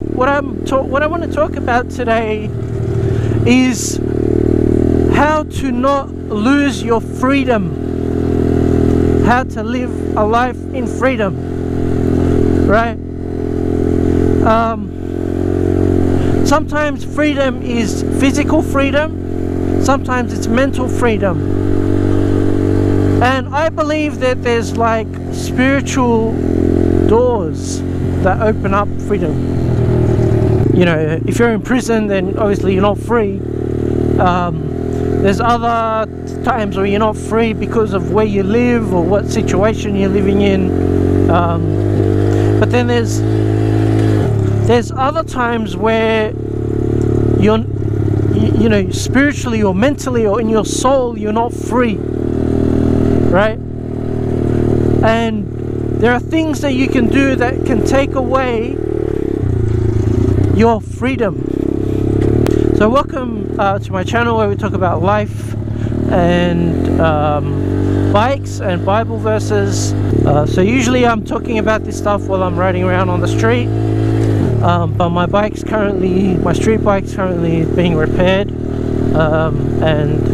What I want to talk about today is how to not lose your freedom, how to live a life in freedom, right? Sometimes freedom is physical freedom, sometimes it's mental freedom, and I believe that there's like spiritual doors that open up freedom. You know, if you're in prison, then obviously you're not free. There's other times where you're not free because of where you live or what situation you're living in. But then there's other times where you're, you know, spiritually or mentally or in your soul, you're not free, right? And there are things that you can do that can take away your freedom. So welcome to my channel where we talk about life and bikes and Bible verses. So usually I'm talking about this stuff while I'm riding around on the street, but my street bike's currently being repaired, and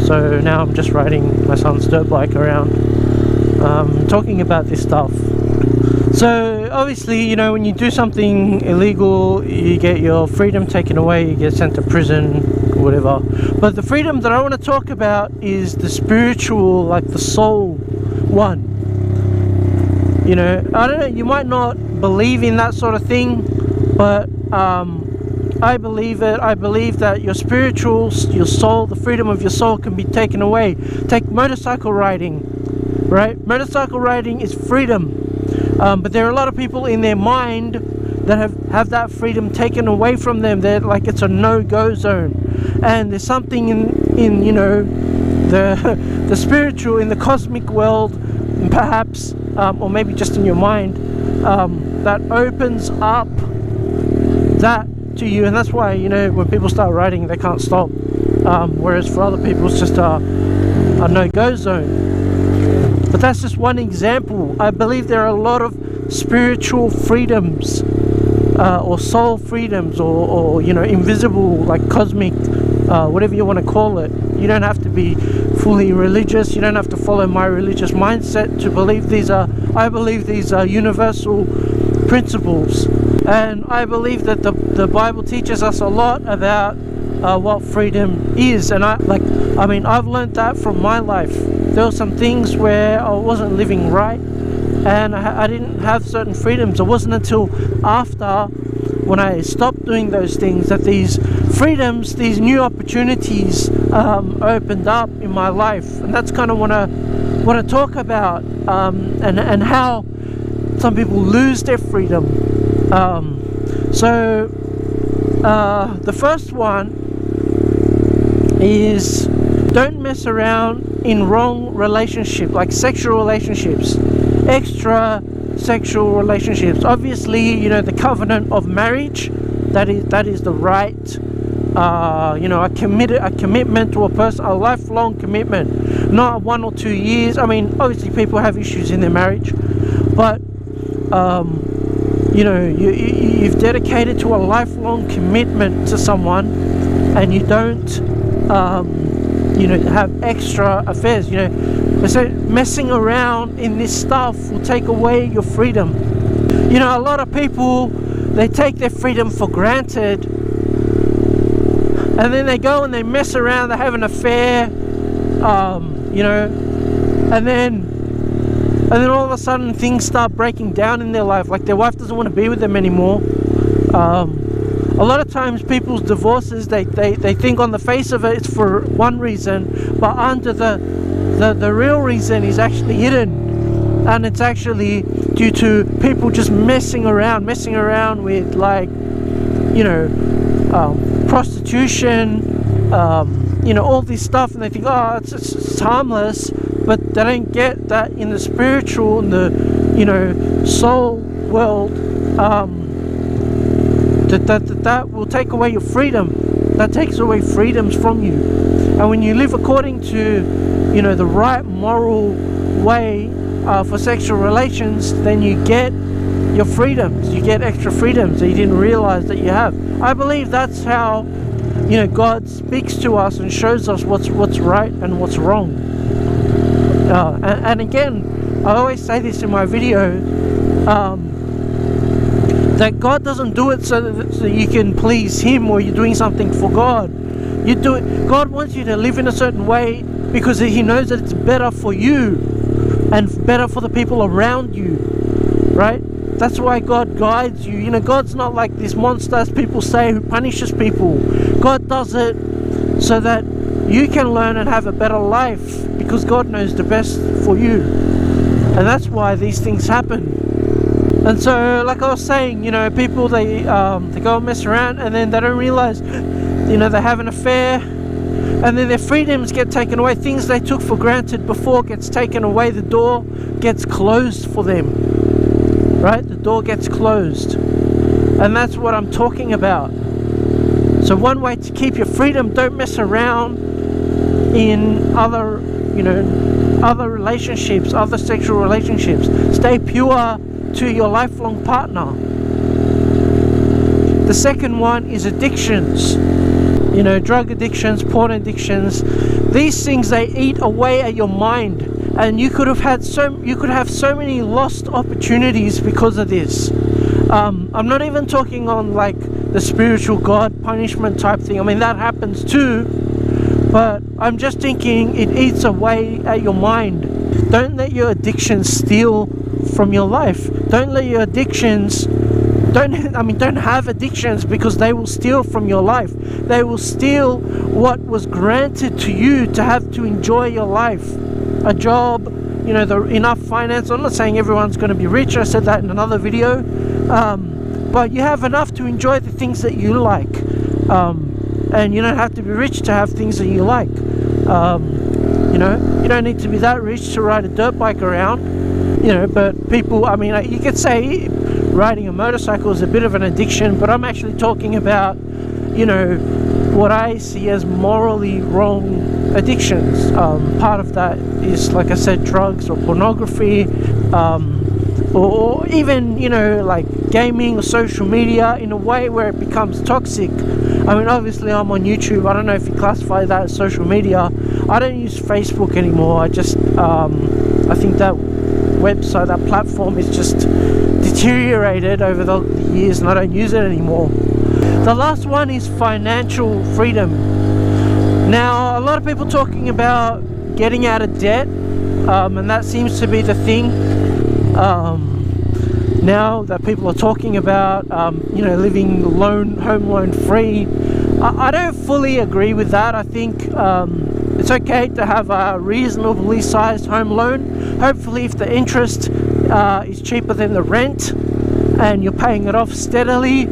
so now I'm just riding my son's dirt bike around, talking about this stuff. So obviously, you know, when you do something illegal, you get your freedom taken away, you get sent to prison, whatever. But the freedom that I want to talk about is the spiritual, like the soul one. You know, I don't know, you might not believe in that sort of thing, but I believe it. I believe that your spiritual, your soul, the freedom of your soul can be taken away. Take motorcycle riding, right? Motorcycle riding is freedom. But there are a lot of people in their mind that have that freedom taken away from them. They're like, it's a no-go zone. And there's something in you know, the spiritual, in the cosmic world, perhaps, or maybe just in your mind, that opens up that to you. And that's why, you know, when people start riding, they can't stop. Whereas for other people, it's just a no-go zone. But that's just one example. I believe there are a lot of spiritual freedoms, or soul freedoms, or you know, invisible, like cosmic, whatever you want to call it. You don't have to be fully religious. You don't have to follow my religious mindset to believe these are. I believe these are universal principles, and I believe that the Bible teaches us a lot about what freedom is. And I've learned that from my life. There were some things where I wasn't living right, and I didn't have certain freedoms. It wasn't until after, when I stopped doing those things, that these freedoms, these new opportunities opened up in my life. And that's kind of what I want to talk about, and how some people lose their freedom. So the first one is, don't mess around in wrong relationship, like sexual relationships, extra sexual relationships. Obviously, you know, the covenant of marriage, that is the right, you know, a commitment to a person, a lifelong commitment, not 1 or 2 years. I mean, obviously people have issues in their marriage, but you know, you've dedicated to a lifelong commitment to someone, and you don't you know, have extra affairs. You know, so messing around in this stuff will take away your freedom. You know, a lot of people, they take their freedom for granted, and then they go and they mess around, they have an affair, you know, and then all of a sudden things start breaking down in their life, like their wife doesn't want to be with them anymore. A lot of times people's divorces, they think on the face of it it's for one reason, but under the real reason is actually hidden, and it's actually due to people just messing around with, like, you know, prostitution, you know, all this stuff, and they think, oh, it's harmless, but they don't get that in the spiritual, in the, you know, soul world, that will take away your freedom. That takes away freedoms from you. And when you live according to, you know, the right moral way for sexual relations, then you get your freedoms. You get extra freedoms that you didn't realize that you have. I believe that's how, you know, God speaks to us and shows us what's right and what's wrong. And again, I always say this in my video, that God doesn't do it so you can please Him, or you're doing something for God. You do it. God wants you to live in a certain way because He knows that it's better for you and better for the people around you, right? That's why God guides you. You know, God's not like this monster, as people say, who punishes people. God does it so that you can learn and have a better life, because God knows the best for you. And that's why these things happen. And so, like I was saying, you know, people, they go and mess around, and then they don't realize, you know, they have an affair, and then their freedoms get taken away. Things they took for granted before gets taken away. The door gets closed for them, right? The door gets closed. And that's what I'm talking about. So one way to keep your freedom, don't mess around in other, you know, other relationships, other sexual relationships. Stay pure to your lifelong partner. The second one is addictions. You know, drug addictions, porn addictions. These things, they eat away at your mind, and you could have so many lost opportunities because of this. I'm not even talking on like the spiritual God punishment type thing. I mean, that happens too, but I'm just thinking it eats away at your mind. Don't let your addictions steal from your life. Don't let your addictions, don't have addictions, because they will steal from your life. They will steal what was granted to you to have to enjoy your life. A job, you know, enough finance. I'm not saying everyone's going to be rich. I said that in another video. But you have enough to enjoy the things that you like. And you don't have to be rich to have things that you like. You know, you don't need to be that rich to ride a dirt bike around. You know, but people, I mean, you could say riding a motorcycle is a bit of an addiction, but I'm actually talking about, you know, what I see as morally wrong addictions. Part of that is, like I said, drugs or pornography, or even, you know, like gaming or social media, in a way where it becomes toxic. I mean, obviously I'm on YouTube. I don't know if you classify that as social media. I don't use Facebook anymore. I just, I think that website, that platform is just deteriorated over the years, and I don't use it anymore. The last one is financial freedom. Now, a lot of people talking about getting out of debt, and that seems to be the thing now that people are talking about, you know, living home loan free. I don't fully agree with that. I think it's okay to have a reasonably sized home loan. Hopefully, if the interest is cheaper than the rent and you're paying it off steadily,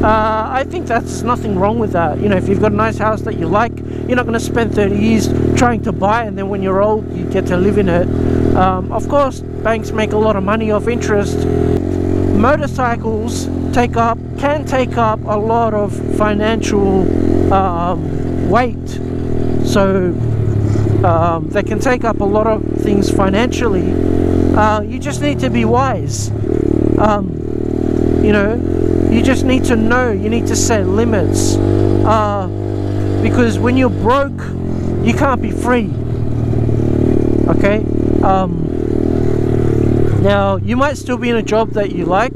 I think that's nothing wrong with that. You know, if you've got a nice house that you like, you're not going to spend 30 years trying to buy, and then when you're old you get to live in it. Of course, banks make a lot of money off interest. Motorcycles can take up a lot of financial weight, so they can take up a lot of things financially. You just need to be wise. You know, you just need to know, you need to set limits, because when you're broke, you can't be free. Okay? Now, you might still be in a job that you like.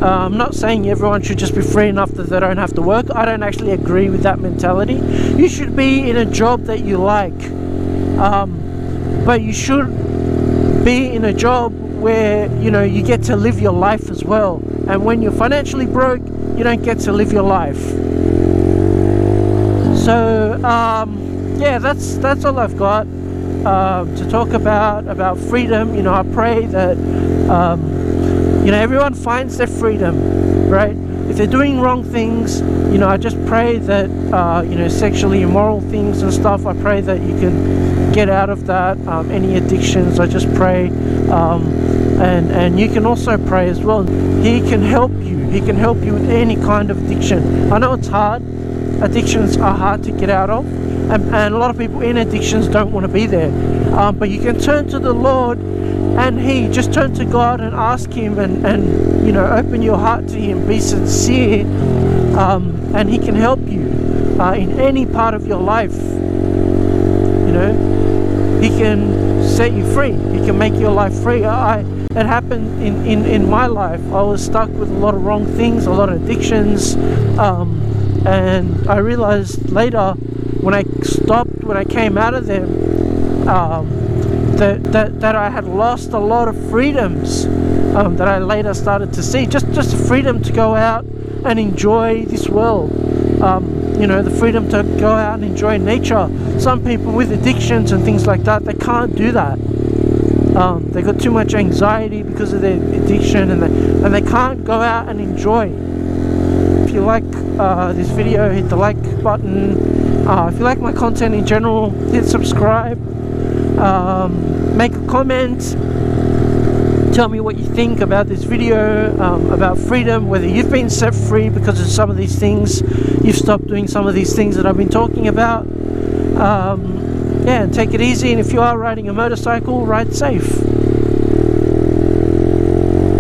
I'm not saying everyone should just be free enough that they don't have to work. I don't actually agree with that mentality. You should be in a job that you like, but you should be in a job where, you know, you get to live your life as well. And when you're financially broke, you don't get to live your life. So yeah, that's all I've got to talk about freedom. You know, I pray that you know, everyone finds their freedom, right? If they're doing wrong things, you know, I just pray that you know, sexually immoral things and stuff, I pray that you can get out of that. Any addictions, I just pray, and you can also pray as well. He can help you. He can help you with any kind of addiction. I know it's hard. Addictions are hard to get out of, and a lot of people in addictions don't want to be there. But you can turn to the Lord and he, just turn to God and ask him, and you know, open your heart to him, be sincere, and he can help you in any part of your life. You know, he can set you free, he can make your life free. It happened in my life. I was stuck with a lot of wrong things, a lot of addictions, and I realized later when I came out of them, that I had lost a lot of freedoms that I later started to see. Just the freedom to go out and enjoy this world. You know, the freedom to go out and enjoy nature. Some people with addictions and things like that, they can't do that. They got too much anxiety because of their addiction, and they can't go out and enjoy. If you like this video, hit the like button. If you like my content in general, hit subscribe. Make a comment. Tell me what you think about this video, about freedom, whether you've been set free because of some of these things, you've stopped doing some of these things that I've been talking about. Yeah, and take it easy, and if you are riding a motorcycle, ride safe.